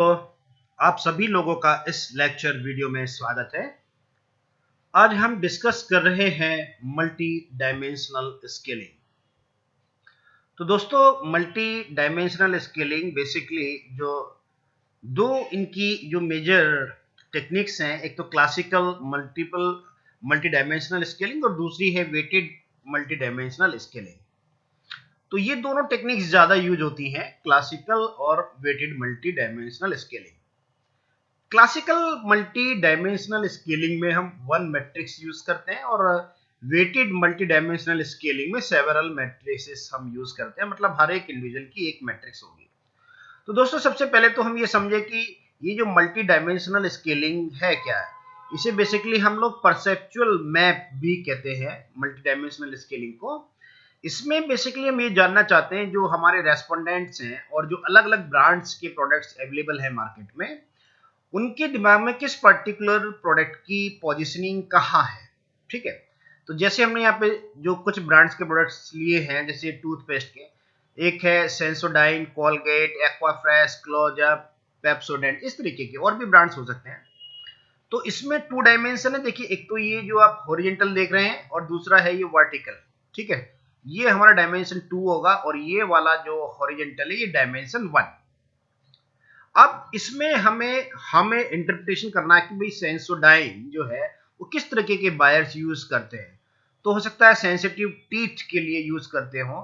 तो आप सभी लोगों का इस लेक्चर वीडियो में स्वागत है। आज हम डिस्कस कर रहे हैं मल्टी डायमेंशनल स्केलिंग। तो दोस्तों, मल्टी डायमेंशनल स्केलिंग बेसिकली जो दो इनकी जो मेजर टेक्निक्स हैं, एक तो क्लासिकल मल्टी डायमेंशनल स्केलिंग और दूसरी है वेटेड मल्टी डायमेंशनल स्केलिंग। तो ये दोनों टेक्निक्स ज्यादा यूज होती हैं, क्लासिकल और weighted multi dimensional scaling. Classical multi dimensional scaling में हम वन मैट्रिक्स यूज करते हैं और वेटेड मल्टी डायमेंशनल स्केलिंग में सेवरल मैट्रिसेस हम यूज करते हैं, मतलब हर एक इंडिविजुअल की एक मैट्रिक्स होगी। तो दोस्तों, सबसे पहले तो हम ये समझे कि ये जो मल्टी डायमेंशनल स्केलिंग है क्या है। इसे बेसिकली हम लोग परसेप्चुअल मैप भी कहते हैं, मल्टी डायमेंशनल स्केलिंग को। इसमें बेसिकली हम ये जानना चाहते हैं जो हमारे रेस्पोंडेंट्स हैं और जो अलग अलग ब्रांड्स के प्रोडक्ट्स अवेलेबल है मार्केट में, उनके दिमाग में किस पर्टिकुलर प्रोडक्ट की पोजीशनिंग कहाँ है। ठीक है, तो जैसे हमने यहाँ पे जो कुछ ब्रांड्स के प्रोडक्ट्स लिए हैं, जैसे टूथपेस्ट के, एक है Sensodyne, Colgate, Aquafresh, close up, Pepsodent, इस तरीके के और भी ब्रांड्स हो सकते हैं। तो इसमें टू डायमेंशन है। देखिए, एक तो ये जो आप हॉरिजॉन्टल देख रहे हैं और दूसरा है ये वर्टिकल। ठीक है, ये हमारा डायमेंशन 2 होगा और ये वाला जो हॉरिजॉन्टल है ये डायमेंशन 1। अब इसमें हमें इंटरप्रिटेशन करना है कि भाई सेंसोडाइन जो है वो किस तरीके के बायर्स यूज करते हैं। तो हो सकता है सेंसिटिव टीथ के लिए यूज करते हो।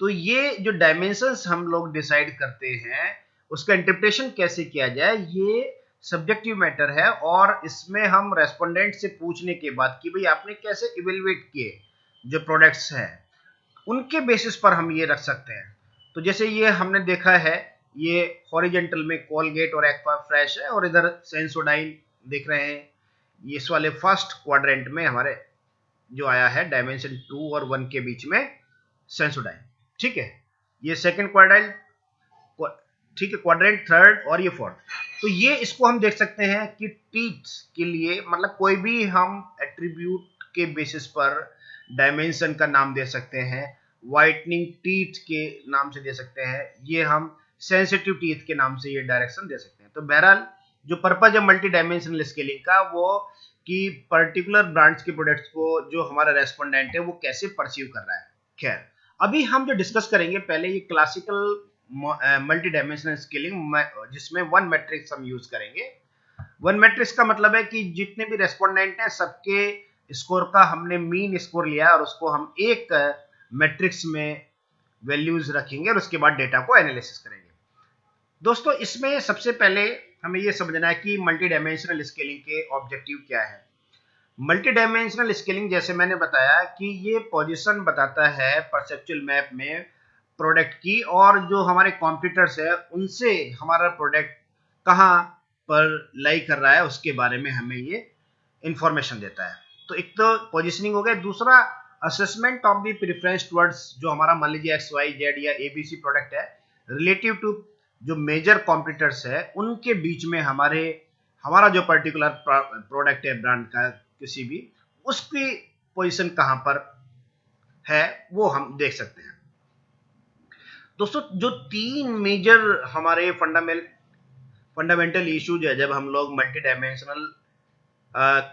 तो ये जो डायमेंशंस हम लोग डिसाइड करते हैं, उसका इंटरप्रिटेशन कैसे किया जाए, ये सब्जेक्टिव मैटर है। और इसमें हम रेस्पोंडेंट से पूछने के बाद कि भाई आपने कैसे इवेलुएट किए जो प्रोडक्ट्स हैं, उनके बेसिस पर हम ये रख सकते हैं। तो जैसे ये हमने देखा है, ये हॉरिजॉन्टल में कोलगेट और एक्वाफ्रेश है और इधर सेंसोडाइन देख रहे हैं। इस वाले फर्स्ट क्वाड्रेंट में हमारे जो आया है डायमेंशन 2 और 1 के बीच में सेंसोडाइन। ठीक है, ये सेकंड क्वाड्रेंट, ठीक है, क्वाड्रेंट थर्ड और ये फोर्थ। तो ये इसको हम देख सकते हैं कि टीथ के लिए, मतलब कोई भी हम एट्रीब्यूट के बेसिस पर डायमेंशन का नाम दे सकते हैं। व्हाइटनिंग टीथ के नाम से दे सकते हैं, ये हम सेंसिटिव टीथ के नाम से ये डायरेक्शन दे सकते हैं। तो बहरहाल जो पर्पज है मल्टी डायमेंशनल स्केलिंग का, वो कि पर्टिकुलर ब्रांड्स के प्रोडक्ट्स को जो हमारा रेस्पोंडेंट है वो कैसे परसीव कर रहा है। खैर, अभी हम जो डिस्कस करेंगे पहले ये क्लासिकल मल्टी डायमेंशनल स्केलिंग, जिसमें वन मैट्रिक्स हम यूज करेंगे। वन मैट्रिक्स का मतलब है कि जितने भी रेस्पोंडेंट हैं सबके स्कोर का हमने मीन स्कोर लिया और उसको हम एक मैट्रिक्स में वैल्यूज रखेंगे और उसके बाद डेटा को एनालिसिस करेंगे। दोस्तों, इसमें सबसे पहले हमें यह समझना है कि मल्टी डायमेंशनल स्केलिंग के ऑब्जेक्टिव क्या है। मल्टी डायमेंशनल स्केलिंग, जैसे मैंने बताया कि ये पोजीशन बताता है परसेप्चुअल मैप में प्रोडक्ट की, और जो हमारे कॉम्पिटिटर्स है उनसे हमारा प्रोडक्ट कहाँ पर लाई कर रहा है उसके बारे में हमें ये इंफॉर्मेशन देता है। तो एक तो पोजीशनिंग हो गया। दूसरा, assessment of the preference towards, जो हमारा मान लीजिए XYZ या ABC प्रोडक्ट है, रिलेटिव टू जो मेजर कॉम्पिटिटर्स है उनके बीच में हमारा जो पर्टिकुलर प्रोडक्ट है ब्रांड का किसी भी, उसकी पोजीशन कहां पर है वो हम देख सकते हैं। दोस्तों, जो तीन मेजर हमारे फंडामेंटल इश्यूज है जब हम लोग मल्टी डायमेंशनल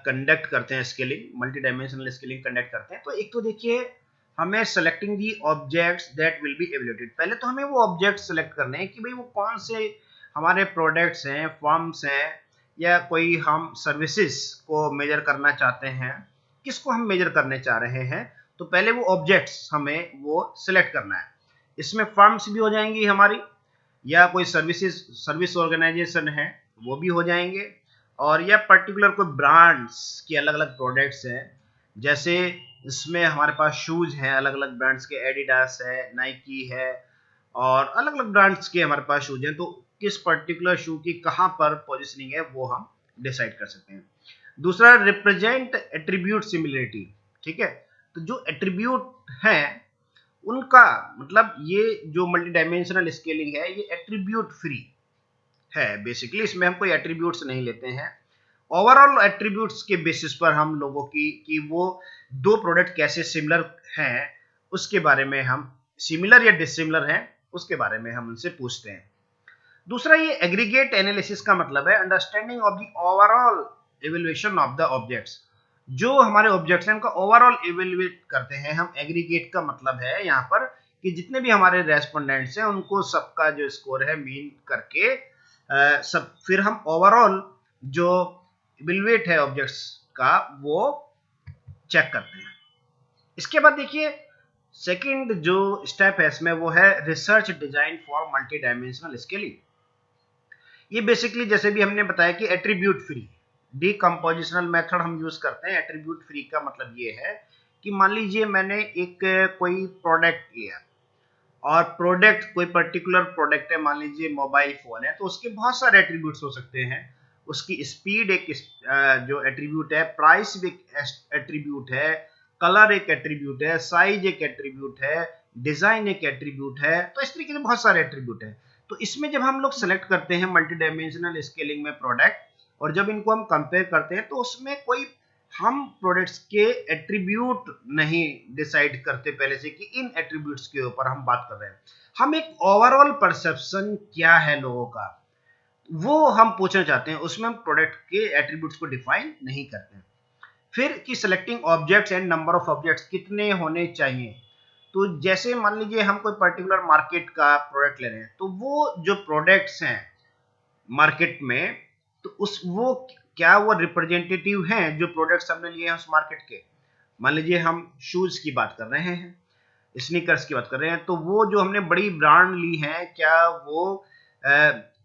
कंडक्ट करते हैं scaling, multi dimensional scaling conduct करते हैं, तो एक तो देखिए हमें selecting the objects that will be evaluated. पहले तो हमें वो ऑब्जेक्ट सेलेक्ट करने हैं कि भाई वो कौन से हमारे प्रोडक्ट्स हैं, फर्म्स हैं, या कोई हम सर्विसेज को मेजर करना चाहते हैं, किसको हम मेजर करने चाह रहे हैं। तो पहले वो ऑब्जेक्ट्स हमें वो सिलेक्ट करना है। इसमें फर्म्स भी हो जाएंगी हमारी, या कोई सर्विस ऑर्गेनाइजेशन है वो भी हो जाएंगे, और या पर्टिकुलर कोई ब्रांड्स के अलग अलग प्रोडक्ट्स हैं। जैसे इसमें हमारे पास शूज हैं, अलग अलग ब्रांड्स के, एडिडास है, नाइकी है, और अलग अलग ब्रांड्स के हमारे पास शूज हैं। तो किस पर्टिकुलर शू की कहां पर पोजीशनिंग है वो हम डिसाइड कर सकते हैं। दूसरा, रिप्रेजेंट एट्रीब्यूट सिमिलरिटी। ठीक है, तो जो एट्रीब्यूट हैं उनका मतलब, ये जो मल्टी डायमेंशनल स्केलिंग है ये एट्रीब्यूट फ्री है। बेसिकली इसमें हम कोई एट्रीब्यूट्स नहीं लेते हैं। ओवरऑल एट्रीब्यूट्स के बेसिस पर हम लोगों की कि वो दो प्रोडक्ट कैसे सिमिलर हैं उसके बारे में हम, सिमिलर या डिसिमिलर हैं उसके बारे में हम उनसे पूछते हैं। दूसरा ये एग्रीगेट एनालिसिस का मतलब है understanding of the overall evaluation of the objects. जो हमारे ऑब्जेक्ट्स हैं उनका ओवरऑल इवैल्यूएट करते हैं हम। एग्रीगेट का मतलब है यहाँ पर कि जितने भी हमारे रेस्पोंडेंट्स हैं उनको सबका जो स्कोर है मीन करके सब फिर हम ओवरऑल जो इवैल्यूएट है ऑब्जेक्ट्स का वो चेक करते हैं। इसके बाद देखिए सेकंड जो स्टेप है इसमें वो है research design for multi dimensional scaling. ये बेसिकली जैसे भी हमने बताया कि एट्रीब्यूट फ्री डीकंपोजिशनल मेथड हम यूज करते हैं। एट्रीब्यूट फ्री का मतलब ये है कि मान लीजिए मैंने एक कोई प्रोडक्ट लिया और प्रोडक्ट कोई पर्टिकुलर प्रोडक्ट है, मान लीजिए मोबाइल फोन है, तो उसके बहुत सारे एट्रीब्यूट्स हो सकते हैं। उसकी स्पीड एक जो एट्रीब्यूट है, प्राइस भी एक एट्रीब्यूट है, कलर एक एट्रीब्यूट है, साइज एक एट्रीब्यूट है, डिजाइन एक एट्रीब्यूट है। तो इस तरीके से बहुत सारे एट्रीब्यूट है। तो इसमें जब हम लोग सेलेक्ट करते हैं मल्टी डायमेंशनल स्केलिंग में प्रोडक्ट, और जब इनको हम कंपेयर करते हैं तो उसमें कोई हम प्रोडक्ट्स के एट्रीब्यूट नहीं डिसाइड करते पहले से कि इन एट्रीब्यूट्स के ऊपर हम बात कर रहे हैं। हम एक ओवरऑल परसेप्शन क्या है लोगों का वो हम पूछना चाहते हैं, उसमें हम प्रोडक्ट के एट्रीब्यूट्स को डिफाइन नहीं करते हैं। फिर कि selecting objects and number of objects कितने होने चाहिए। तो जैसे मान लीजिए हम कोई पर्टिकुलर मार्केट का प्रोडक्ट ले रहे हैं, तो वो जो प्रोडक्ट्स हैं मार्केट में, तो उस वो क्या वो रिप्रेजेंटेटिव हैं जो प्रोडक्ट्स हमने लिए हैं उस मार्केट के। मान लीजिए हम शूज की बात कर रहे हैं, स्नीकर्स की बात कर रहे हैं, तो वो जो हमने बड़ी ब्रांड ली है क्या वो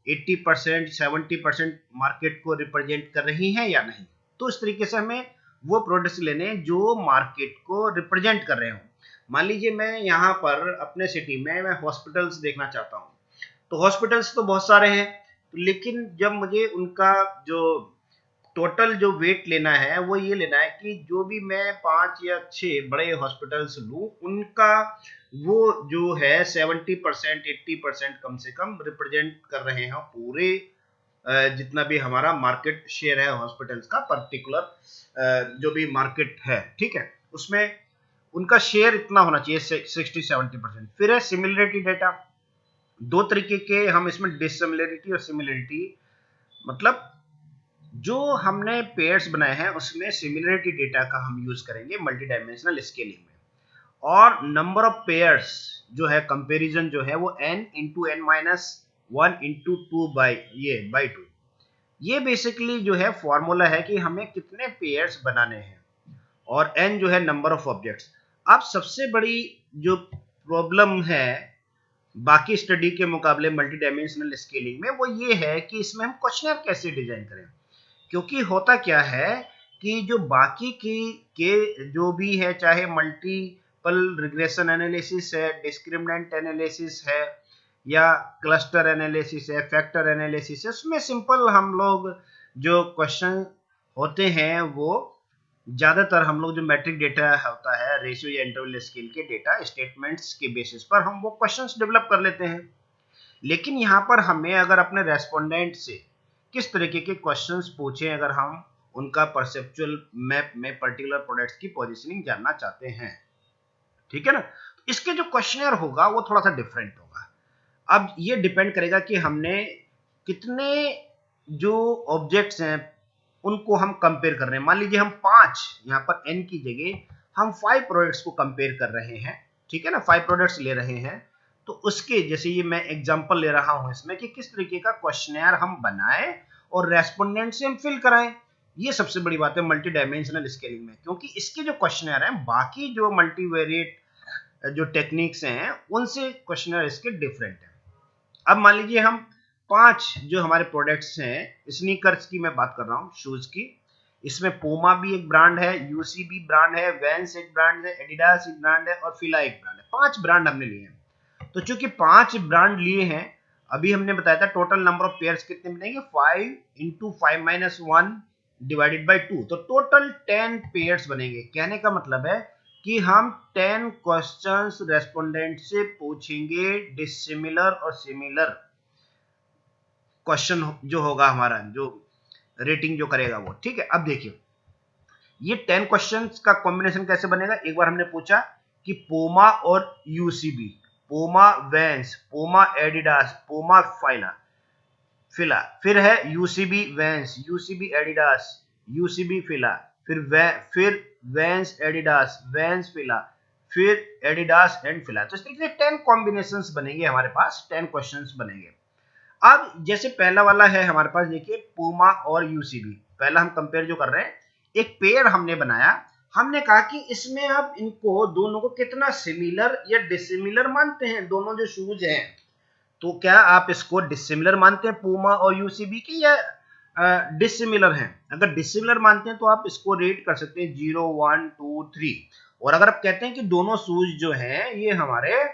80% 70% मार्केट को रिप्रेजेंट कर रही हैं या नहीं। तो इस तरीके से हमें वो प्रोडक्ट्स लेने जो मार्केट को रिप्रेजेंट कर रहे हो। मान लीजिए मैं यहाँ पर अपने सिटी में मैं हॉस्पिटल्स देखना चाहता हूँ, तो हॉस्पिटल्स तो बहुत सारे हैं, लेकिन जब मुझे उनका जो टोटल जो वेट लेना है वो ये लेना है कि जो भी मैं 5 या 6 बड़े हॉस्पिटल्स लूं उनका वो जो है 70% 80% कम से कम रिप्रेजेंट कर रहे हैं पूरे जितना भी हमारा मार्केट शेयर है हॉस्पिटल्स का पर्टिकुलर जो भी मार्केट है, ठीक है, उसमें उनका शेयर इतना होना चाहिए 60-70%। फिर है सिमिलरिटी डेटा। दो तरीके के हम इसमें डिसिमिलरिटी और सिमिलरिटी, मतलब जो हमने पेयर्स बनाए हैं उसमें सिमिलरिटी डेटा का हम यूज करेंगे मल्टी डायमेंशनल स्केलिंग में। और नंबर ऑफ पेयर्स जो है कंपैरिजन जो है वो n into N minus 1 into 2 by 2। ये बेसिकली जो है फॉर्मूला है कि हमें कितने पेयर्स बनाने हैं, और n जो है नंबर ऑफ ऑब्जेक्ट्स। अब सबसे बड़ी जो प्रॉब्लम है बाकी स्टडी के मुकाबले मल्टी डायमेंशनल स्केलिंग में वो ये है कि इसमें हम क्वेश्चनर कैसे डिजाइन करें। क्योंकि होता क्या है कि जो बाकी की के जो भी है, चाहे मल्टीपल रिग्रेशन एनालिसिस है, डिस्क्रिमिनेंट एनालिसिस है, या क्लस्टर एनालिसिस है, फैक्टर एनालिसिस है, उसमें सिंपल हम लोग जो क्वेश्चन होते हैं वो ज्यादातर हम लोग जो मैट्रिक डेटा होता है, रेशियो या इंटरवल स्केल के डेटा स्टेटमेंट्स के बेसिस पर हम वो क्वेश्चंस डेवलप कर लेते हैं। लेकिन यहाँ पर हमें अगर अपने रेस्पोंडेंट से किस तरीके के क्वेश्चंस पूछें अगर हम उनका परसेप्चुअल मैप में पर्टिकुलर प्रोडक्ट्स की पोजीशनिंग जानना चाहते हैं, ठीक है ना, इसके जो क्वेश्चनर होगा वो थोड़ा सा डिफरेंट होगा। अब ये डिपेंड करेगा कि हमने कितने जो ऑब्जेक्ट्स हैं उनको हम कंपेयर कर रहे हैं। मान लीजिए हम 5 यहाँ पर n की जगह हम 5 प्रोडक्ट्स को कंपेयर कर रहे हैं, ठीक है ना, 5 प्रोडक्ट्स ले रहे हैं। तो उसके जैसे ये मैं एग्जांपल ले रहा हूं इसमें कि किस तरीके का क्वेश्चनर हम बनाएं और रेस्पोंडेंट से हम फिल कराएं। ये सबसे बड़ी बात है मल्टी डायमेंशनल स्केलिंग में, क्योंकि इसके जो क्वेश्चनर हैं बाकी जो मल्टीवेरिएट जो टेक्निक्स हैं उनसे क्वेश्चनर इसके डिफरेंट है। अब मान लीजिए हम 5 जो हमारे प्रोडक्ट्स हैं, स्नीकर्स की मैं बात कर रहा हूँ, शूज की, इसमें पूमा भी एक ब्रांड है, यूसी भी ब्रांड है, वैंस एक ब्रांड है, एडिडास एक ब्रांड है और फिला एक ब्रांड है। 5 ब्रांड हमने लिए हैं। तो चूंकि 5 ब्रांड लिए हैं, अभी हमने बताया था टोटल नंबर ऑफ पेयर्स कितने बनेंगे, 5 इंटू 5 माइनस 1 डिवाइडेड बाई 2, तो टोटल 10 पेयर्स बनेंगे। कहने का मतलब है कि हम 10 क्वेश्चंस रेस्पोंडेंट से पूछेंगे डिसिमिलर और सिमिलर क्वेश्चन जो होगा हमारा, जो रेटिंग जो करेगा वो, ठीक है। अब देखिए ये 10 क्वेश्चंस का कॉम्बिनेशन कैसे बनेगा। एक बार हमने पूछा कि पूमा और UCB, Puma Vans, Puma Adidas, Puma Fila, Fila, फिर है UCB Vans, UCB Adidas, UCB Fila, फिर वैंस एडिडास, वैंस फिला, फिर एडिडास एंड फिला। तो इस तरीके से 10 कॉम्बिनेशंस बनेंगे हमारे पास, 10 क्वेश्चंस बनेंगे। अब जैसे पहला वाला है हमारे पास, देखिए पूमा और यूसीबी, पहला हम कंपेयर जो कर रहे हैं, एक पेयर हमने बनाया, हमने कहा कि इसमें आप इनको दोनों को कितना सिमिलर या डिसिमिलर मानते हैं, दोनों जो शूज हैं, तो क्या आप इसको डिसिमिलर मानते हैं पूमा और यूसीबी की, या डिसिमिलर हैं? अगर डिसिमिलर मानते हैं तो आप इसको रेट कर सकते हैं 0 1 2 3, और अगर आप कहते हैं कि दोनों शूज जो हैं ये हमारे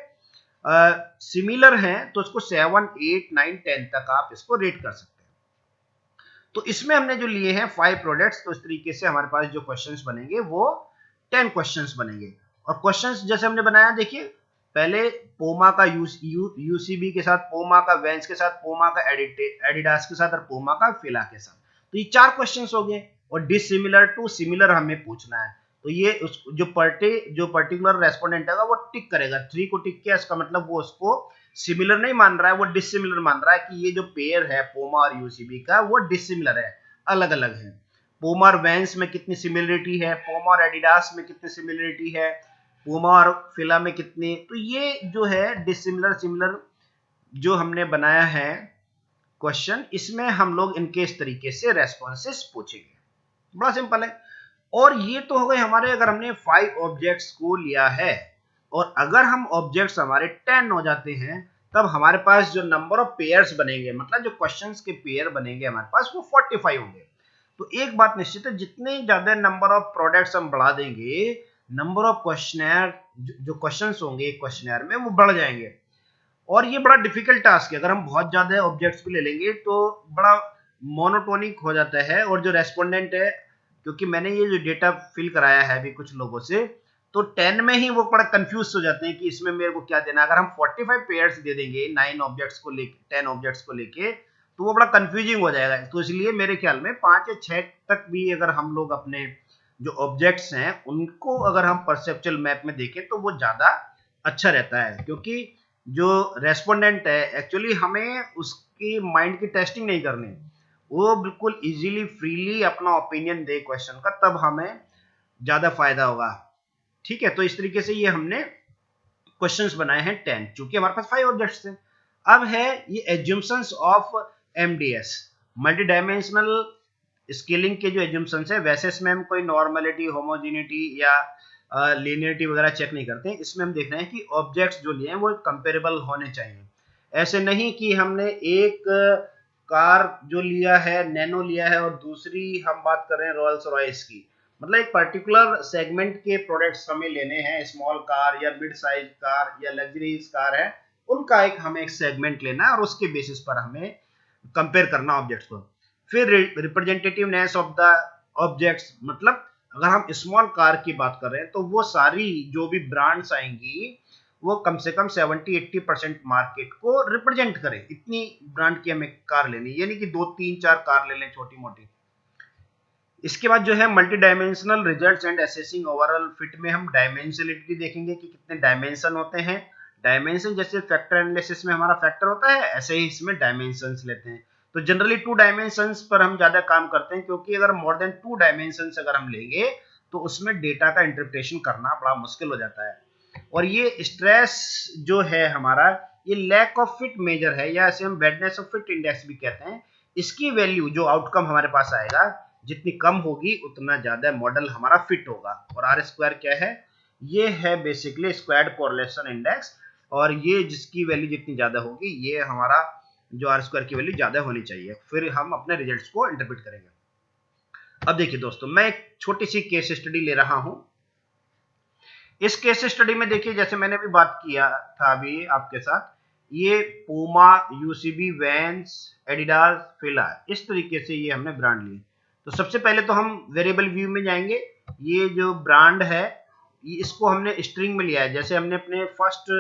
सिमिलर हैं तो इसको 7 8 9 10 तक आप इसको रेट कर सकते हैं। तो इसमें हमने जो लिए हैं 5 प्रोडक्ट्स, तो इस तरीके से हमारे पास जो क्वेश्चंस बनेंगे वो 10 क्वेश्चंस बनेंगे। और क्वेश्चंस जैसे हमने बनाया, देखिए पहले पोमा का यूसीबी के साथ, पोमा का वैंस के साथ, पोमा का एडिडास के साथ और पोमा का फिला के साथ, तो ये 4 क्वेश्चंस हो गए। और डिसिमिलर टू सिमिलर हमें पूछना है, तो ये जो पर्टिकुलर रेस्पोंडेंट है वो टिक करेगा, 3 को टिक किया, इसका मतलब वो उसको सिमिलर नहीं मान रहा है, वो डिसिमिलर मान रहा है कि ये जो पेयर है पोमा और यूसीबी का वो डिसिमिलर है, अलग अलग है। पोमा और वैंस में कितनी सिमिलरिटी है, पोमा और एडिडास में कितनी सिमिलरिटी है, पोमा और फिला में कितनी, तो ये जो है डिसिमिलर सिमिलर जो हमने बनाया है क्वेश्चन, इसमें हम लोग इनके इस तरीके से रेस्पॉन्सेस पूछेंगे, बड़ा सिंपल है। और ये तो हो गए हमारे, अगर हमने 5 ऑब्जेक्ट्स को लिया है, और अगर हम ऑब्जेक्ट्स हमारे 10 हो जाते हैं, तब हमारे पास जो नंबर ऑफ पेयर्स बनेंगे, मतलब जो क्वेश्चंस के पेयर बनेंगे हमारे पास, वो 45 होंगे। तो एक बात निश्चित है, जितने ज्यादा नंबर ऑफ प्रोडक्ट्स हम बढ़ा देंगे, नंबर ऑफ क्वेश्चनर, जो क्वेश्चंस होंगे एक क्वेश्चनर में, वो बढ़ जाएंगे। और ये बड़ा डिफिकल्ट टास्क है, अगर हम बहुत ज्यादा ऑब्जेक्ट्स भी ले लेंगे तो बड़ा मोनोटोनिक हो जाता है। और जो रेस्पोंडेंट है, क्योंकि मैंने ये जो डेटा फिल कराया है अभी कुछ लोगों से, तो 10 में ही वो बड़ा कंफ्यूज हो जाते हैं कि इसमें मेरे को क्या देना। अगर हम 45 पेयर्स दे देंगे 9 ऑब्जेक्ट्स को लेके, 10 ऑब्जेक्ट्स को लेके, तो वो बड़ा कंफ्यूजिंग हो जाएगा। तो इसलिए मेरे ख्याल में 5 या 6 तक भी अगर हम लोग अपने जो ऑब्जेक्ट्स हैं उनको अगर हम परसेप्चुअल मैप में देखें तो वो ज्यादा अच्छा रहता है, क्योंकि जो रेस्पोंडेंट है एक्चुअली हमें उसकी माइंड की टेस्टिंग नहीं करनी, वो बिल्कुल इजीली फ्रीली अपना ओपिनियन दे क्वेश्चन का, तब हमें ज्यादा फायदा होगा। ठीक है, तो इस तरीके से ये हमने क्वेश्चंस बनाए हैं 10, चूंकि हमारे पास 5 ऑब्जेक्ट्स थे। अब है ये assumptions of MDS, multi dimensional scaling के जो एज्यूम्पशंस है, वैसे इसमें हम कोई नॉर्मलिटी, होमोजेनिटी या लीनियरिटी वगैरह चेक नहीं करते हैं। इसमें हम देख रहे हैं कि ऑब्जेक्ट्स जो लिए हैं वो कंपेरेबल होने चाहिए। ऐसे नहीं कि हमने एक कार जो लिया है, नैनो लिया है, और दूसरी हम बात कर रहे हैं रॉयल्स रॉयस की, मतलब एक पर्टिकुलर सेगमेंट के प्रोडक्ट्स हमें लेने हैं, स्मॉल कार या मिड साइज कार या लग्जरीज कार है, उनका हमें एक सेगमेंट लेना है और उसके बेसिस पर हमें कंपेयर करना ऑब्जेक्ट्स को। फिर रिप्रेजेंटेटिवनेस ऑफ द ऑब्जेक्ट्स, मतलब अगर हम स्मॉल कार की बात कर रहे हैं तो वो सारी जो भी ब्रांड्स आएंगी वो कम से कम 70-80% मार्केट को रिप्रेजेंट करें, इतनी ब्रांड की हमें कार लेनी, यानी कि 2-3-4 कार ले लें छोटी मोटी। इसके बाद जो है multi dimensional results and assessing overall fit में हम डायमेंशनलिटी देखेंगे कि कितने डायमेंशन होते हैं। डायमेंशन जैसे फैक्टर एनालिसिस में हमारा फैक्टर होता है, ऐसे ही इसमें डायमेंशंस लेते हैं। तो जनरली 2 डायमेंशंस पर हम ज्यादा काम करते हैं, क्योंकि अगर मोर देन 2 डायमेंशंस अगर हम लेंगे तो उसमें डेटा का इंटरप्रिटेशन करना बड़ा मुश्किल हो जाता है। और ये स्ट्रेस जो है हमारा, ये लैक ऑफ फिट मेजर है, या इसे हम बैडनेस ऑफ फिट इंडेक्स भी कहते हैं। इसकी वैल्यू जो आउटकम हमारे पास आएगा, जितनी कम होगी उतना ज्यादा मॉडल हमारा फिट होगा। और आर स्क्वायर क्या है? ये है बेसिकली स्क्वायर्ड कोरिलेशन इंडेक्स, और ये जिसकी वैल्यू जितनी ज्यादा होगी, ये हमारा जो आर स्क्वायर की वैल्यू ज्यादा होनी चाहिए, फिर हम अपने रिजल्ट्स को इंटरप्रेट करेंगे। अब देखिए दोस्तों, मैं एक छोटी सी केस स्टडी ले रहा हूं। इस केस स्टडी में देखिए, जैसे मैंने भी बात किया था अभी आपके साथ, ये पूमा, यूसीबी, वैंस, एडिडास, फिला, इस तरीके से ये हमने ब्रांड लिए। तो सबसे पहले तो हम वेरिएबल व्यू में जाएंगे। ये जो ब्रांड है इसको हमने स्ट्रिंग में लिया है, जैसे हमने अपने फर्स्ट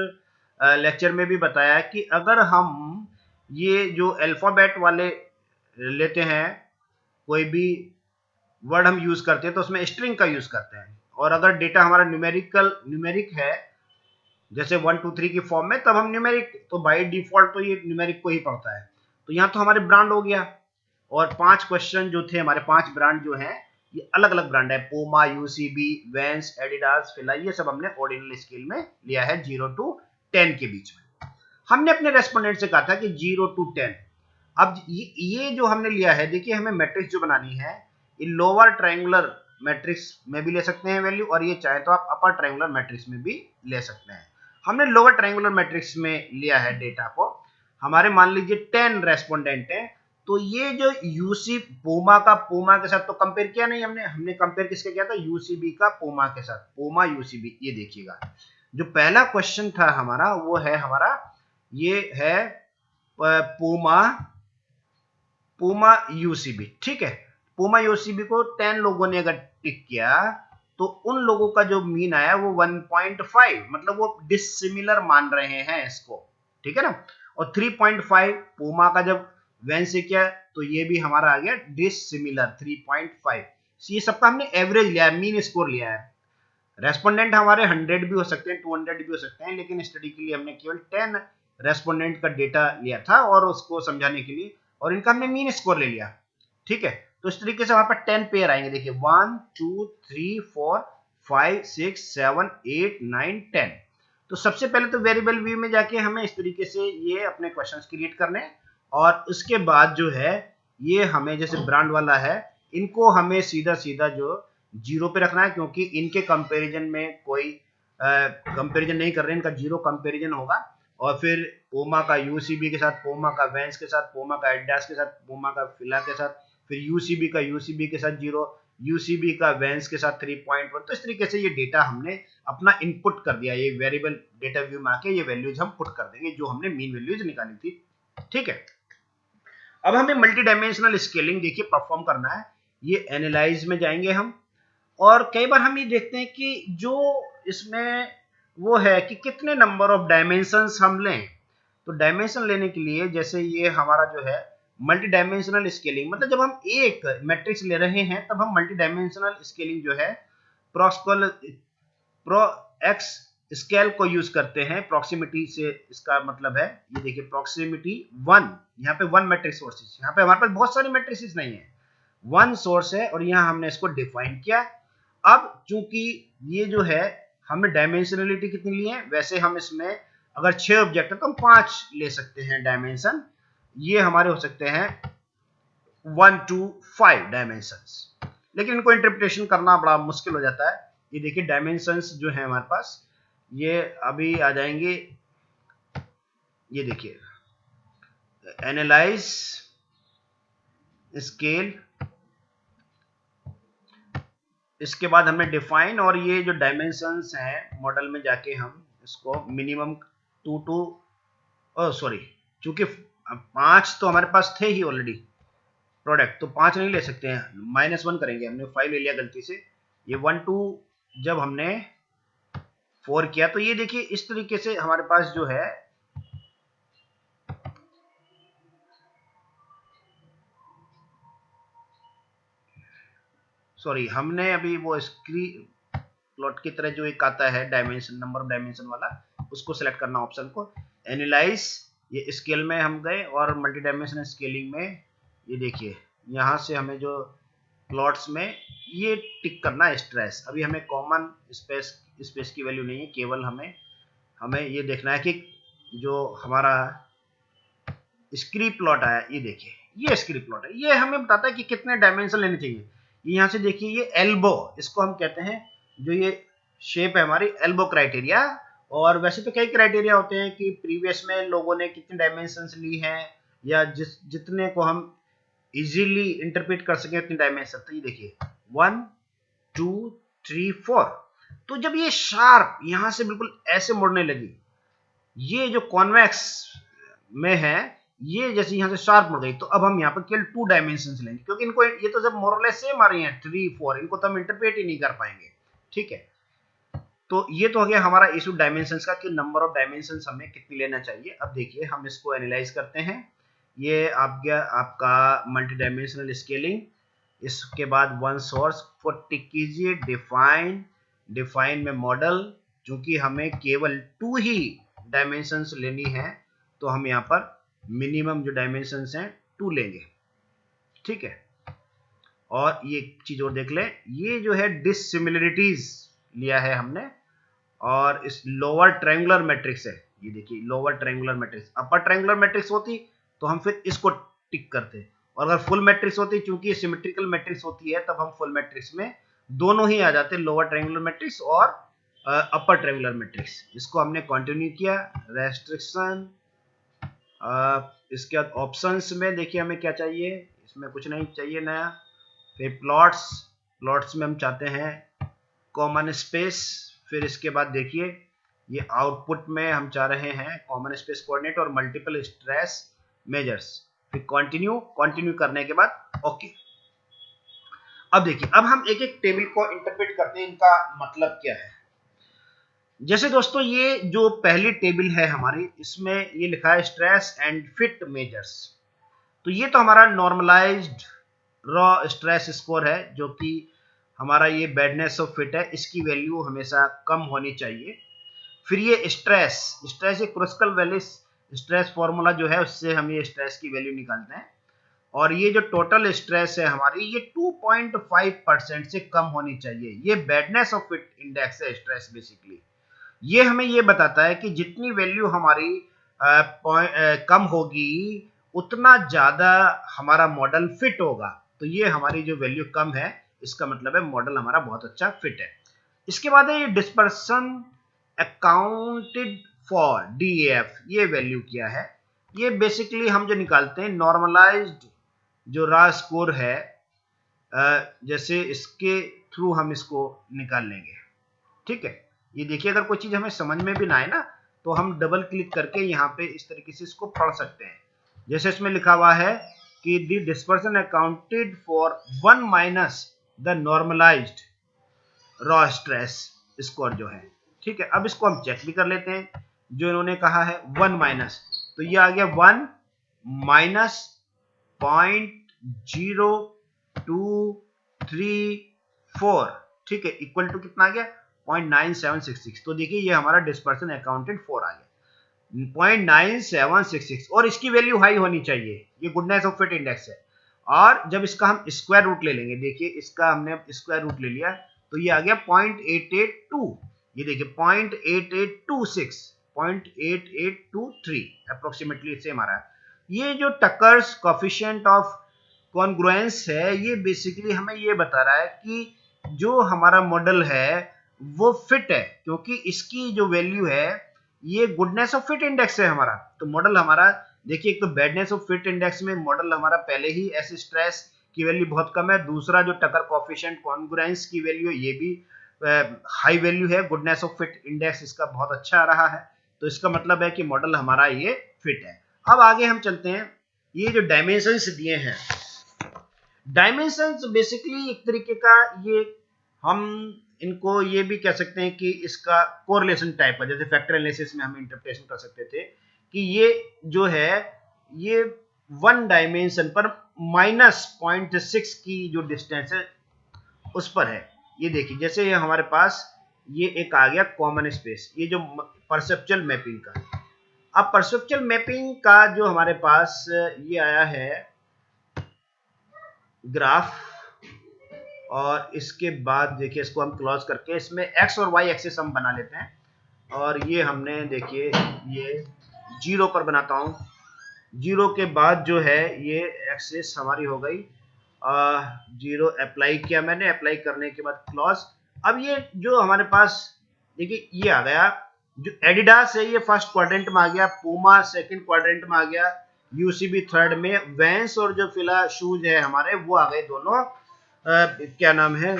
लेक्चर में भी बताया कि अगर हम ये जो अल्फाबेट वाले लेते हैं, कोई भी वर्ड हम यूज करते हैं तो उसमें स्ट्रिंग का यूज करते हैं। और अगर डेटा हमारा न्यूमेरिक है, जैसे 1 2 3 की फॉर्म में, तब हम न्यूमेरिक, तो बाय डिफॉल्ट तो ये न्यूमेरिक को ही पढ़ता है। तो यहाँ तो हमारे ब्रांड हो गया, और 5 क्वेश्चन जो थे हमारे, 5 ब्रांड जो हैं ये अलग अलग ब्रांड है, पूमा, यूसीबी, वैंस, एडिडास, फिला, ये सब हमने ऑर्डिनल स्केल में लिया है 0 to 10 के बीच में। हमने अपने रेस्पोंडेंट से कहा था कि 0 to 10। अब ये जो हमने लिया है, देखिए हमें मैट्रिक्स जो बनानी है, ये लोअर ट्रायंगुलर मैट्रिक्स में भी ले सकते हैं वैल्यू, और ये चाहे तो आप अपर ट्रायंगुलर मैट्रिक्स में भी ले सकते हैं। हमने लोअर ट्रायंगुलर मैट्रिक्स में लिया है डेटा को। हमारे मान लीजिए 10 रेस्पोंडेंट हैं, तो ये जो यूसी पूमा का पूमा के साथ तो कंपेयर किया नहीं हमने कंपेयर किसके किया था, यूसीबी का पूमा के साथ, पूमा यूसीबी। ये देखिएगा जो पहला क्वेश्चन था हमारा वो है हमारा, ये है पूमा पूमा यूसीबी, ठीक है। पूमा यूसीबी को 10 लोगों ने अगर टिक किया तो उन लोगों का जो मीन आया वो 1.5, मतलब वो डिसिमिलर मान रहे हैं इसको, ठीक है ना। और 3.5 पूमा का जब वैन से किया तो ये भी हमारा आ गया डिसिमिलर 3.5। ये सबका हमने एवरेज लिया है, मीन स्कोर लिया है। रेस्पोंडेंट हमारे 100 भी हो सकते हैं, 200 भी हो सकते हैं, लेकिन स्टडी के लिए हमने केवल 10 रेस्पोंडेंट का डेटा लिया था और उसको समझाने के लिए, और इनका हमने मीन स्कोर ले लिया, ठीक है। तो इस तरीके से हमारे पास 10 पेयर आएंगे, देखिए 1 2 3 4 5 6 7 8 9 10। तो सबसे पहले तो वेरिएबल व्यू में जाके हमें इस तरीके से ये अपने क्वेश्चंस क्रिएट करने, और उसके बाद जो है ये हमें जैसे ब्रांड वाला है, इनको हमें सीधा सीधा जो 0 पे रखना है, क्योंकि इनके कंपैरिजन में कोई कंपैरिजन नहीं कर रहे हैं, इनका 0 कंपैरिजन होगा। और फिर पूमा का यूसीबी के साथ, पूमा का वैंस के साथ, पूमा का एडिडास के साथ, पूमा का फिला के साथ, फिर यूसीबी का यूसीबी के साथ 0, यूसीबी का वैंस के साथ 3.1। तो इस तरीके से ये डेटा हमने अपना इनपुट कर दिया, ये वेरिएबल डेटा व्यू में आके ये वैल्यूज हम पुट कर देंगे जो हमने मीन वैल्यूज निकाली थी, ठीक है। अब हमें मल्टी डायमेंशनल स्केलिंग देखिए परफॉर्म करना है, ये एनालाइज में जाएंगे हम, और कई बार हम ये देखते हैं कि जो इसमें वो है कि कितने नंबर ऑफ डायमेंशंस हम लें। तो डायमेंशन लेने के लिए जैसे ये हमारा जो है मल्टी डायमेंशनल स्केलिंग, मतलब जब हम एक मैट्रिक्स ले रहे हैं तब हम मल्टी डायमेंशनल स्केलिंग जो है प्रो एक्स स्केल को यूज करते हैं। प्रॉक्सिमिटी से इसका मतलब है, ये देखिए प्रॉक्सिमिटी 1, यहाँ पे 1 मैट्रिक्स सोर्सेस, यहाँ पे हमारे पास बहुत सारी मैट्रिक्स नहीं है, 1 सोर्स है, और यहाँ हमने इसको डिफाइन किया। अब चूंकि ये जो है हमने डायमेंशनलिटी कितनी ली है, वैसे हम इसमें अगर 6 ऑब्जेक्ट है तो हम 5 ले सकते हैं डायमेंशन, ये हमारे हो सकते हैं 1 to 5 डायमेंशंस, लेकिन इनको इंटरप्रिटेशन करना बड़ा मुश्किल हो जाता है। ये देखिए डायमेंशंस जो है हमारे पास, ये अभी आ जाएंगे, ये देखिए एनालाइज स्केल, इसके बाद हमने डिफाइन, और ये जो डायमेंशंस हैं मॉडल में जाके हम इसको मिनिमम 2 टू सॉरी, चूंकि 5 तो हमारे पास थे ही ऑलरेडी प्रोडक्ट, तो 5 नहीं ले सकते हैं, -1 करेंगे, हमने 5 ले लिया गलती से। ये 1 2 जब हमने 4 किया, तो ये देखिए इस तरीके से हमारे पास जो है सॉरी, हमने अभी वो स्क्रीन प्लॉट की तरह जो एक आता है डायमेंशन, नंबर ऑफ डायमेंशन वाला, उसको सिलेक्ट करना ऑप्शन को, एनालाइज, ये स्केल में हम गए, और मल्टी डायमेंशनल स्केलिंग में ये देखिए यहाँ से हमें जो प्लॉट्स में ये टिक करना है स्ट्रेस। अभी हमें कॉमन स्पेस की वैल्यू नहीं है, केवल हमें ये देखना है कि जो हमारा स्क्रीन प्लॉट आया, ये देखिए ये स्क्रीन प्लॉट है, ये हमें बताता है कि कितने डायमेंशन लेने चाहिए। यहाँ से देखिए ये एल्बो, इसको हम कहते हैं, जो ये शेप है हमारी एल्बो क्राइटेरिया। और वैसे तो कई क्राइटेरिया होते हैं कि प्रीवियस में लोगों ने कितने डायमेंशंस ली हैं, या जितने को हम इजीली इंटरप्रेट कर सकें उतनी डायमेंशन। तो ये देखिए 1 2 3 4, तो जब ये शार्प यहां से बिल्कुल ऐसे मुड़ने लगी, ये जो कॉन्वेक्स में है, ये जैसे यहां से शार्प मुड़ गई, तो अब हम यहाँ पर केवल 2 डायमेंशंस लेंगे, क्योंकि इनको ये तो जब मोरलेस सेम आ रही हैं 3 4, इनको तो हम इंटरप्रेट ही नहीं कर पाएंगे, ठीक है। तो ये तो हो गया हमारा इशू डायमेंशंस का, कि नंबर ऑफ डायमेंशंस हमें कितनी लेना चाहिए। अब देखिए हम इसको एनालाइज करते हैं, ये आपका मल्टी डायमेंशनल स्केलिंग, इसके बाद 1 सोर्स को टिक कीजिए, डिफाइन में मॉडल, चूंकि हमें केवल 2 ही डायमेंशंस लेनी है, तो हम यहाँ पर मिनिमम जो डायमेंशंस हैं 2 लेंगे, ठीक है। और ये चीज और देख लें, ये जो है डिसिमिलरिटीज लिया है हमने, और इस लोअर ट्रायंगुलर मैट्रिक्स है, ये देखिए lower triangular matrix. Upper triangular matrix होती तो हम फिर इसको टिक करते, और अगर फुल मैट्रिक्स होती, चूंकि ये सिमेट्रिकल मैट्रिक्स होती है, तब हम फुल मैट्रिक्स में दोनों ही आ जाते, लोअर ट्रायंगुलर मैट्रिक्स और अपर ट्रायंगुलर मैट्रिक्स। इसको हमने कंटिन्यू किया, रेस्ट्रिक्शन। इसके बाद ऑप्शंस में देखिए हमें क्या चाहिए, इसमें कुछ नहीं चाहिए नया। फिर प्लॉट्स, प्लॉट्स में हम चाहते हैं कॉमन स्पेस। फिर इसके बाद देखिए ये आउटपुट में हम चाह रहे हैं कॉमन स्पेस कोऑर्डिनेट और मल्टीपल स्ट्रेस मेजर्स। फिर कंटिन्यू, कंटिन्यू करने के बाद ओके। अब देखिए, अब हम एक एक टेबल को इंटरप्रेट करते हैं, इनका मतलब क्या है। जैसे दोस्तों ये जो पहली टेबल है हमारी, इसमें ये लिखा है स्ट्रेस एंड फिट मेजर्स। तो ये तो हमारा नॉर्मलाइज्ड रॉ स्ट्रेस स्कोर है, जो कि हमारा ये बैडनेस ऑफ फिट है, इसकी वैल्यू हमेशा कम होनी चाहिए। फिर ये स्ट्रेस, स्ट्रेस एक क्रूस्कल वैल्यू स्ट्रेस फॉर्मूला जो है, उससे हम ये स्ट्रेस की वैल्यू निकालते हैं। और ये जो टोटल स्ट्रेस है हमारी, ये 2.5% से कम होनी चाहिए। ये बैडनेस ऑफ फिट इंडेक्स है स्ट्रेस बेसिकली। ये हमें ये बताता है कि जितनी वैल्यू हमारी कम होगी, उतना ज्यादा हमारा मॉडल फिट होगा। तो ये हमारी जो वैल्यू कम है, इसका मतलब है मॉडल हमारा बहुत अच्छा फिट है। इसके बाद है ये डिस्पर्सन अकाउंटेड फॉर DAF, ये वैल्यू क्या है। ये बेसिकली हम जो निकालते हैं नॉर्मलाइज्ड जो रॉ स्कोर है, जैसे इसके थ्रू हम इसको निकाल लेंगे, ठीक है। ये देखिए, अगर कोई चीज हमें समझ में भी ना आए ना, तो हम डबल क्लिक करके यहाँ पे इस तरीके से इसको पढ़ सकते हैं। जैसे इसमें लिखा हुआ है कि the dispersion accounted for 1 minus the normalized raw stress score जो है, ठीक है। अब इसको हम चेक भी कर लेते हैं, जो इन्होंने कहा है 1 माइनस, तो ये आ गया 1 माइनस 0.0234, ठीक है, इक्वल टू कितना आ गया 0.9766। तो देखिए ये हमारा डिस्पर्सन अकाउंटेड फॉर आ गया 0.9766, और इसकी वैल्यू हाई होनी चाहिए, ये गुडनेस ऑफ फिट इंडेक्स है। और जब इसका हम स्क्वायर रूट ले लेंगे, देखिए इसका हमने स्क्वायर रूट ले लिया, तो ये आ गया 0.882, ये देखिए 0.8826, 0.8823 अप्रोक्सीमेटली सेम आ रहा है। ये जो टकर्स कोएफिशिएंट ऑफ कॉन्ग्रुएंस है, ये बेसिकली हमें ये बता रहा है कि जो हमारा मॉडल है वो फिट है, क्योंकि इसकी जो वैल्यू है ये गुडनेस ऑफ फिट इंडेक्स है हमारा। तो मॉडल हमारा देखिए, एक तो बैडनेस ऑफ फिट इंडेक्स में मॉडल हमारा पहले ही ऐसे स्ट्रेस की वैल्यू बहुत कम है, दूसरा जो टकर कोएफिशिएंट कॉन्ग्रुएंस की वैल्यू ये भी हाई वैल्यू है, गुडनेस ऑफ फिट इंडेक्स इसका बहुत अच्छा आ रहा है। तो इसका मतलब है कि मॉडल हमारा ये फिट है। अब आगे हम चलते हैं, ये जो डायमेंशंस दिए हैं, डायमेंशंस बेसिकली एक तरीके का, ये हम इनको ये भी कह सकते हैं कि इसका कोरिलेशन टाइप है, जैसे फैक्टर एनालिसिस में हम इंटरप्रिटेशन कर सकते थे कि ये जो है ये 1 डायमेंशन पर -0.6 की जो डिस्टेंस है उस पर है। ये देखिए, जैसे ये हमारे पास ये एक आ गया कॉमन स्पेस, ये जो परसेप्चुअल मैपिंग का। अब परसेप्चुअल मैपिंग का जो हमारे पास ये आया है ग्राफ, और इसके बाद देखिए इसको हम क्लोज करके इसमें एक्स और वाई एक्सिस हम बना लेते हैं। और ये हमने देखिए ये 0 पर बनाता हूं, 0 के बाद जो है ये एक्सिस हमारी हो गई 0 अप्लाई किया मैंने, अप्लाई करने के बाद क्लोज। अब ये जो हमारे पास देखिए ये आ गया, जो एडिडास है ये फर्स्ट क्वाड्रेंट में आ गया, पूमा सेकंड क्वाड्रेंट में आ गया, यूसीबी थर्ड में, वैंस और जो फिला शूज है हमारे वो आ गए दोनों क्या नाम है।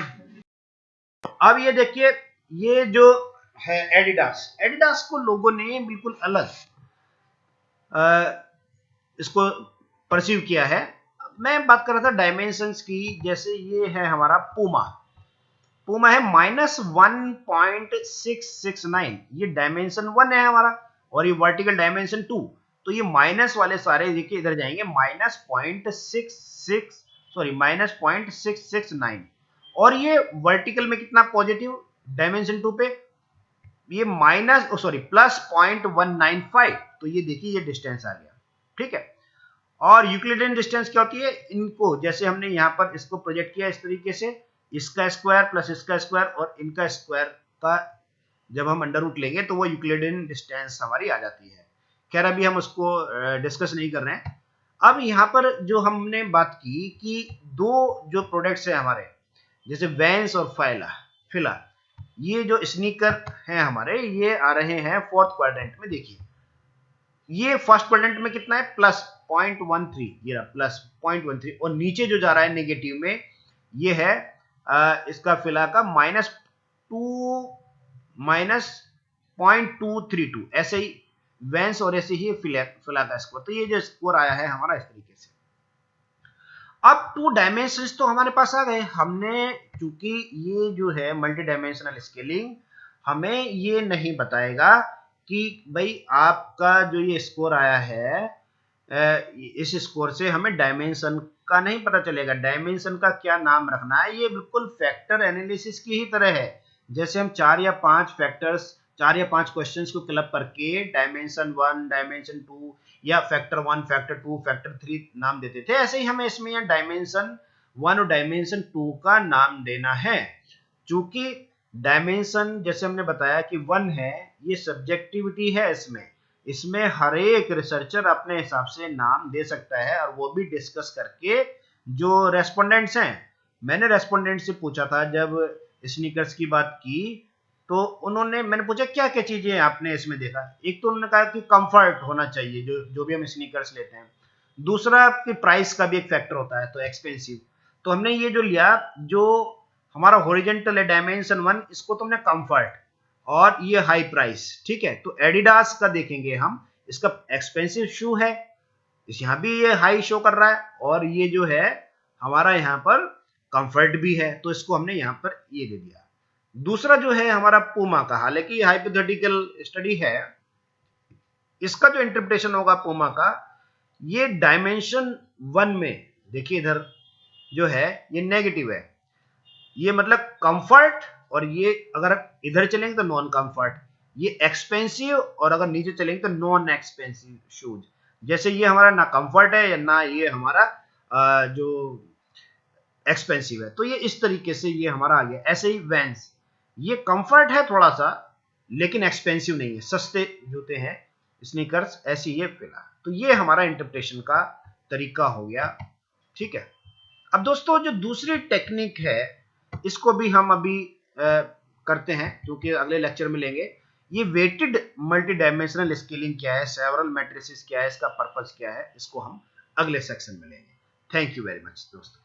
अब ये देखिए, ये जो है एडिडास, एडिडास को लोगों ने बिल्कुल अलग इसको परसीव किया है। मैं बात कर रहा था डायमेंशंस की, जैसे ये है हमारा पूमा, पूमा है -1.669, ये डायमेंशन 1 है हमारा, और ये वर्टिकल डायमेंशन 2। तो ये माइनस वाले सारे देखिए इधर जाएंगे, -0.669, और ये वर्टिकल में कितना पॉजिटिव डायमेंशन 2 पे, ये +0.195। तो ये देखिए ये डिस्टेंस आ गया, ठीक है। और यूक्लिडियन डिस्टेंस क्या होती है, इनको जैसे हमने यहाँ पर इसको प्रोजेक्ट किया इस तरीके से, इसका स्क्वायर प्लस इसका स्क्वायर और इनका स्क्वायर का जब हम अंडर रूट लेंगे तो वो यूक्लिडियन डिस्टेंस हमारी आ जाती है। खैर अभी हम उसको डिस्कस नहीं कर रहे हैं। अब यहाँ पर जो हमने बात की कि दो जो प्रोडक्ट्स है हमारे, जैसे वैंस और फिला, ये जो स्नीकर हैं हमारे, ये आ रहे हैं फोर्थ क्वाड्रेंट में। देखिए ये फर्स्ट क्वाड्रेंट में कितना है, प्लस 0.13, ये रहा प्लस 0.13, और नीचे जो जा रहा है नेगेटिव में, ये है इसका फिला का -0.232, ऐसे ही वैंस और ऐसे ही फिला का स्कोर। तो ये जो स्कोर आया है हमारा इस तरीके से। अब 2 डायमेंशंस तो हमारे पास आ गए। हमने चूंकि ये जो है मल्टी डायमेंशनल स्केलिंग हमें ये नहीं बताएगा कि भाई आपका जो ये स्कोर आया है, इस स्कोर से हमें डायमेंशन का नहीं पता चलेगा। डायमेंशन का क्या नाम रखना है, ये बिल्कुल फैक्टर एनालिसिस की ही तरह है। जैसे हम 4 या 5 फैक्टर्स, 4 या 5 क्वेश्चंस को क्लब करके डायमेंशन 1, डायमेंशन 2 या फैक्टर 1, फैक्टर 2, फैक्टर 3 नाम देते थे, ऐसे ही हमें इसमें यह डायमेंशन 1 और डायमेंशन 2 का नाम देना है। चूंकि डायमेंशन जैसे हमने बताया कि 1 है, ये सब्जेक्टिविटी है, इसमें हर एक रिसर्चर अपने हिसाब से नाम दे सकता है, और वो भी डिस्कस करके। जो रेस्पोंडेंट्स हैं, मैंने रेस्पोंडेंट से पूछा था जब स्नीकर्स की बात की, तो मैंने पूछा क्या क्या चीजें आपने इसमें देखा। एक तो उन्होंने कहा कि कंफर्ट होना चाहिए, जो भी हम स्नीकर्स लेते हैं। दूसरा कि प्राइस का भी एक फैक्टर होता है, तो एक्सपेंसिव। तो हमने ये जो लिया, जो हमारा हॉरिजॉन्टल है डायमेंशन 1, इसको तो हमने कंफर्ट, और ये हाई प्राइस, ठीक है। तो एडिडास का देखेंगे हम, इसका एक्सपेंसिव शू है, इस यहाँ भी ये हाई शो कर रहा है, और ये जो है हमारा यहाँ पर कंफर्ट भी है, तो इसको हमने यहाँ पर ये दे दिया। दूसरा जो है हमारा पूमा का, हालांकि हाइपोथेटिकल स्टडी है, इसका जो इंटरप्रिटेशन होगा पूमा का, ये डायमेंशन 1 में देखिए इधर जो है ये नेगेटिव है, ये मतलब कंफर्ट, और ये अगर इधर चलेंगे तो नॉन कंफर्ट, ये एक्सपेंसिव, और अगर नीचे चलेंगे तो नॉन एक्सपेंसिव शूज। जैसे ये हमारा ना कंफर्ट है या ना ये हमारा जो एक्सपेंसिव है, तो ये इस तरीके से ये हमारा आ गया। ऐसे ही वैंस, ये कंफर्ट है थोड़ा सा, लेकिन एक्सपेंसिव नहीं है, सस्ते जूते हैं स्नीकर्स, ऐसी ये फिला। तो ये हमारा इंटरप्रिटेशन का तरीका हो गया, ठीक है। अब दोस्तों जो दूसरी टेक्निक है, इसको भी हम अभी करते हैं, क्योंकि अगले लेक्चर में लेंगे। ये वेटेड मल्टी डायमेंशनल स्केलिंग क्या है, सेवरल मैट्रिसेस क्या है, इसका पर्पस क्या है, इसको हम अगले सेक्शन में लेंगे। थैंक यू वेरी मच दोस्तों।